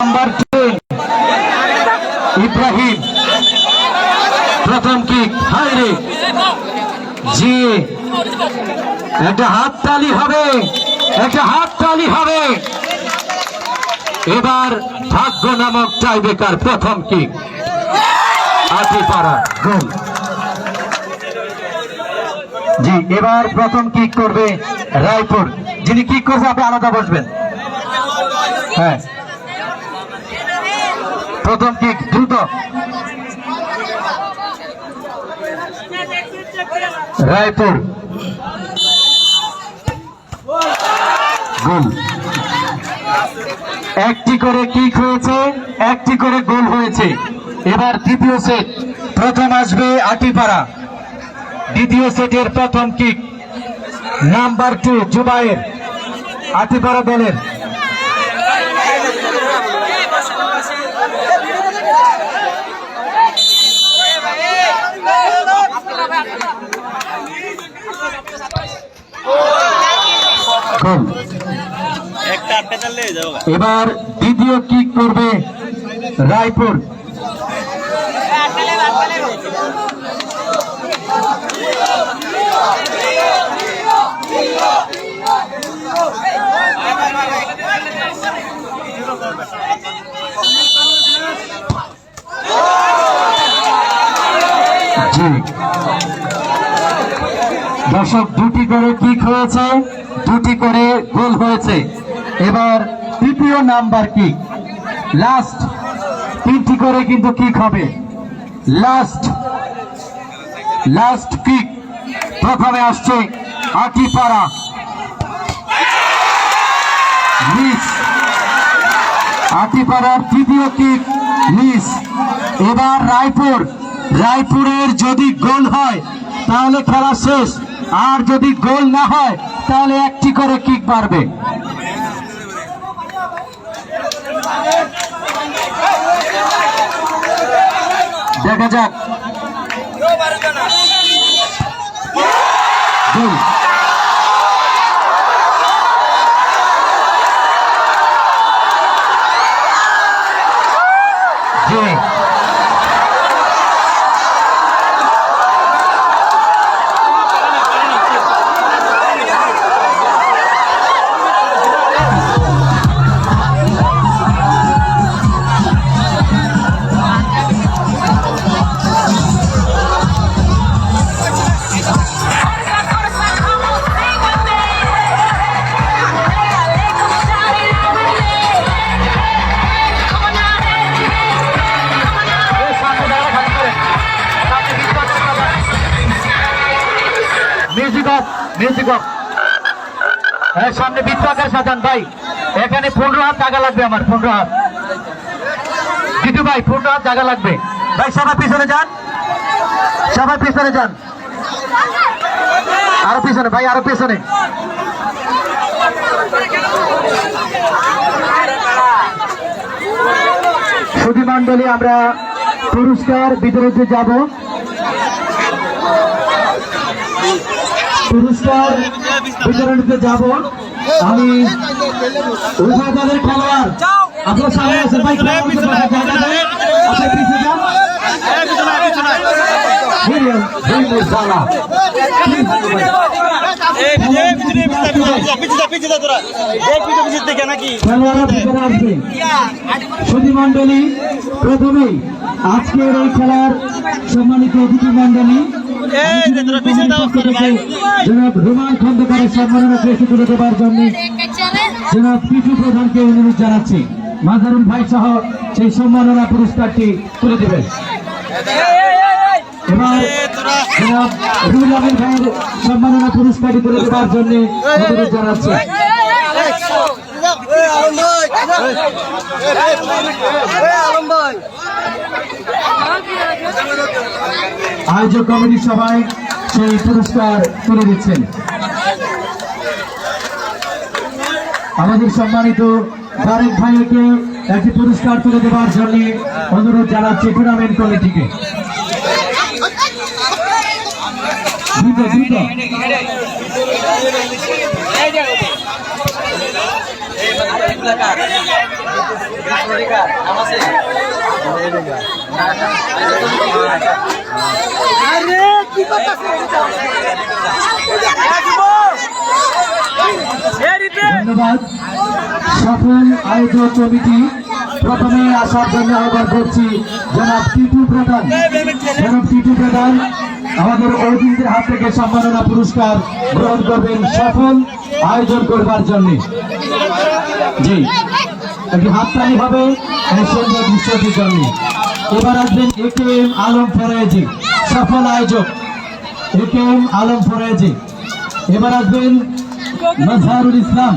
Number 10 Ibrahim প্রথম kick. High রে জি, একটা হাততালি হবে, একটা হাততালি হবে। এবার ভাগ্য নামক টাইব্রেকার প্রথম কিক আটিপাড়া গোল। জি, এবার প্রথম কিক করবে রায়পুর। যিনি কিক করবে আপনি আলাদা বসবেন। হ্যাঁ, প্রথম কিক দ্রুত রায়পুর গোল। একটি করে কিক হয়েছে, একটি করে গোল হয়েছে। এবার দ্বিতীয় সেট, প্রথম আসবে আটিপাড়া। দ্বিতীয় সেটের প্রথম কিক নাম্বার 2 জুবায়ের আটিপাড়া দলের। এবার দ্বিতীয় কিক করবে রায়পুর। দর্শক, দুটি করে কিক হয়েছে, দুটি করে গোল হয়েছে। এবার তৃতীয় নাম্বার কিক, লাস্ট 3টি করে কিন্তু কিক হবে। লাস্ট কিক প্রথমে আসছে আটিপাড়া, মিস। আটিপাড়ার তৃতীয় কিক মিস। এবার রায়পুরের যদি গোল হয় তাহলে খেলা শেষ, আর যদি গোল না হয় তাহলে একটি করে কিক মারবে। দেখা যাক। গোল। Music off. হ্যাঁ, সামনে বৃত্তাকার সাজান ভাই। এখানে 15 হাত জায়গা লাগবে আমার, 15 হাত। জিতু ভাই 15 হাত জায়গা লাগবে ভাই। সবাই পিছনে যান, সবাই পিছনে যান, আরো পিছনে ভাই, আরো পিছনে। সুধী মন্ডলী, আমরা পুরস্কার বিতরণে যাব। পুরস্কার বিতরণীতে যাব। আমি উভয় দলের খেলোয়াড়, আপনার সামনে আছেন ভাই, সুধী মন্ডলী, প্রথমেই আজকের এই খেলার সম্মানিত অতিথি মন্ডলী জনাব রুমান খন্দকারের সম্মাননা পেশি তুলে দেওয়ার জন্য জনাব পিটু প্রধানকে অনুরোধ জানাচ্ছি মাজারুল ভাই সহ সেই সম্মাননা পুরস্কারটি তুলে দেবেন। এবার জনাব রুহুল আমিন ভাইয়ের সম্মাননা পুরস্কারটি তুলে দেওয়ার জন্য অনুরোধ জানাচ্ছি। আয়োজক কমিটির সবাই সেই পুরস্কার তুলে দিচ্ছেন। আমাদের সম্মানিত তারেক ভাইকে একটি পুরস্কার তুলে দেওয়ার জন্য অনুরোধ জানাচ্ছি টুর্নামেন্ট কমিটিকে। দ্রুত ধন্যবাদ সফল আয়োজক কমিটি। প্রথমে আসার জন্য আহ্বান করছি জনাব টিটু প্রধান। জনাব টিটু প্রধান আমাদের অতিথিদের হাত থেকে সম্মাননা পুরস্কার গ্রহণ করবেন সফল আয়োজন করবার জন্য। জি, একটি হাততালি হবে এই সুন্দর দৃশ্যটির জন্য। এবার আসবেন AKM আলম ফরাজি, সফল আয়োজক AKM আলম ফরাজি। এবার আসবেন মজহারুল ইসলাম।